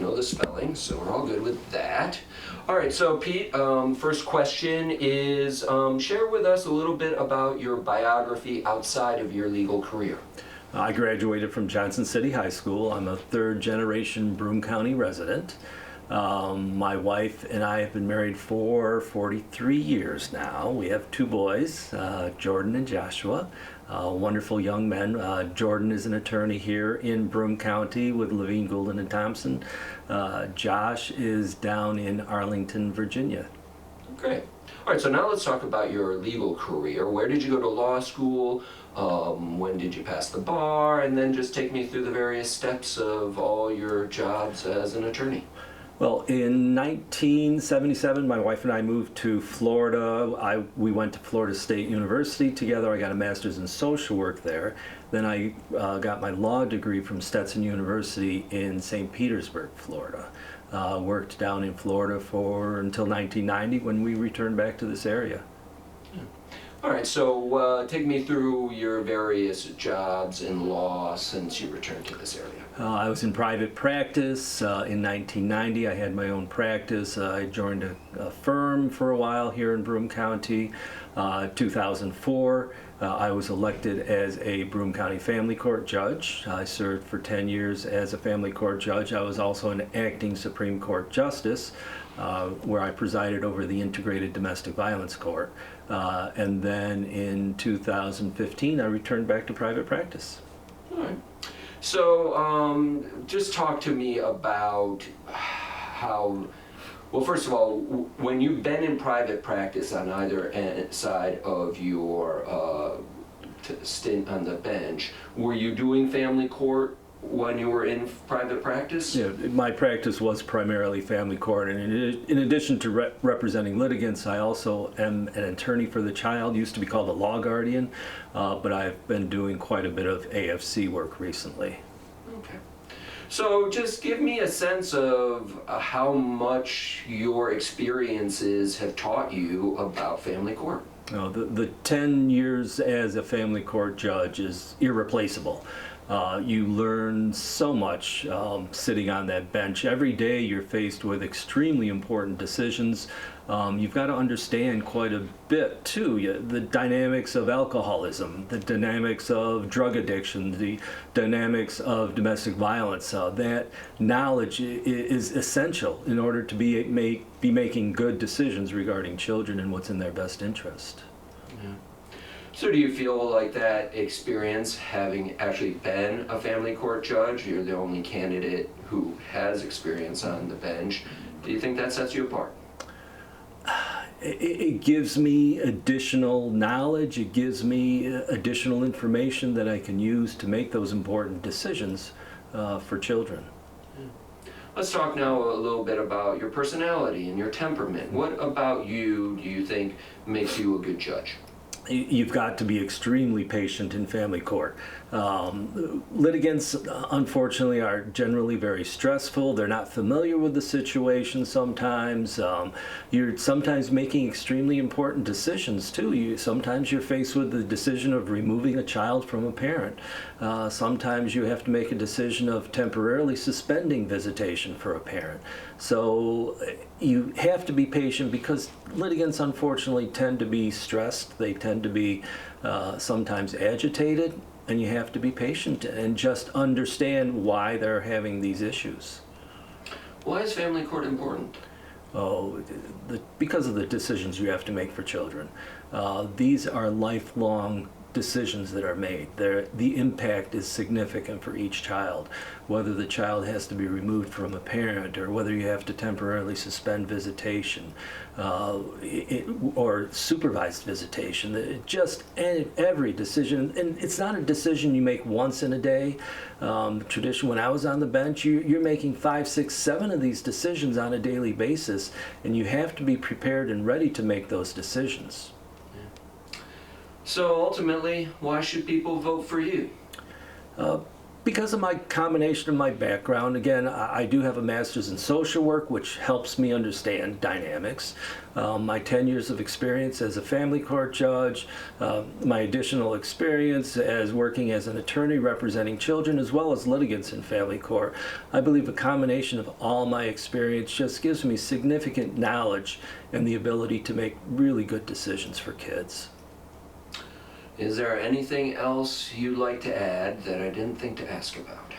know the spelling, so we're all good with that. All right, so Pete, first question is, share with us a little bit about your biography outside of your legal career. I graduated from Johnson City High School. I'm a third-generation Broome County resident. My wife and I have been married for 43 years now. We have two boys, Jordan and Joshua, wonderful young men. Jordan is an attorney here in Broome County with Levine, Goulden, and Thompson. Josh is down in Arlington, Virginia. Great. All right, so now let's talk about your legal career. Where did you go to law school? When did you pass the bar? And then just take me through the various steps of all your jobs as an attorney. Well, in 1977, my wife and I moved to Florida. We went to Florida State University together. I got a master's in social work there. Then I got my law degree from Stetson University in St. Petersburg, Florida. Worked down in Florida until 1990 when we returned back to this area. All right, so take me through your various jobs in law since you returned to this area. I was in private practice. In 1990, I had my own practice. I joined a firm for a while here in Broome County. 2004, I was elected as a Broome County Family Court judge. I served for 10 years as a family court judge. I was also an acting Supreme Court justice, where I presided over the Integrated Domestic Violence Court. And then in 2015, I returned back to private practice. All right. So just talk to me about how, well, first of all, when you've been in private practice on either side of your stint on the bench, were you doing family court when you were in private practice? Yeah, my practice was primarily family court, and in addition to representing litigants, I also am an attorney for the child, used to be called a law guardian, but I've been doing quite a bit of AFC work recently. Okay. So just give me a sense of how much your experiences have taught you about family court. The 10 years as a family court judge is irreplaceable. You learn so much sitting on that bench. Every day you're faced with extremely important decisions. You've got to understand quite a bit too, the dynamics of alcoholism, the dynamics of drug addiction, the dynamics of domestic violence. That knowledge is essential in order to be making good decisions regarding children and what's in their best interest. Yeah. So do you feel like that experience, having actually been a family court judge, you're the only candidate who has experience on the bench, do you think that sets you apart? It gives me additional knowledge, it gives me additional information that I can use to make those important decisions for children. Let's talk now a little bit about your personality and your temperament. What about you do you think makes you a good judge? You've got to be extremely patient in family court. Litigants, unfortunately, are generally very stressful. They're not familiar with the situation sometimes. You're sometimes making extremely important decisions, too. Sometimes you're faced with the decision of removing a child from a parent. Sometimes you have to make a decision of temporarily suspending visitation for a parent. So you have to be patient because litigants, unfortunately, tend to be stressed. They tend to be sometimes agitated, and you have to be patient and just understand why they're having these issues. Why is family court important? Because of the decisions you have to make for children. These are lifelong decisions that are made. The impact is significant for each child, whether the child has to be removed from a parent or whether you have to temporarily suspend visitation or supervised visitation. Just every decision, and it's not a decision you make once in a day. Tradition, when I was on the bench, you're making 5, 6, 7 of these decisions on a daily basis, and you have to be prepared and ready to make those decisions. So ultimately, why should people vote for you? Because of my combination of my background, again, I do have a master's in social work, which helps me understand dynamics. My 10 years of experience as a family court judge, my additional experience as working as an attorney representing children as well as litigants in family court. I believe a combination of all my experience just gives me significant knowledge and the ability to make really good decisions for kids. Is there anything else you'd like to add that I didn't think to ask about?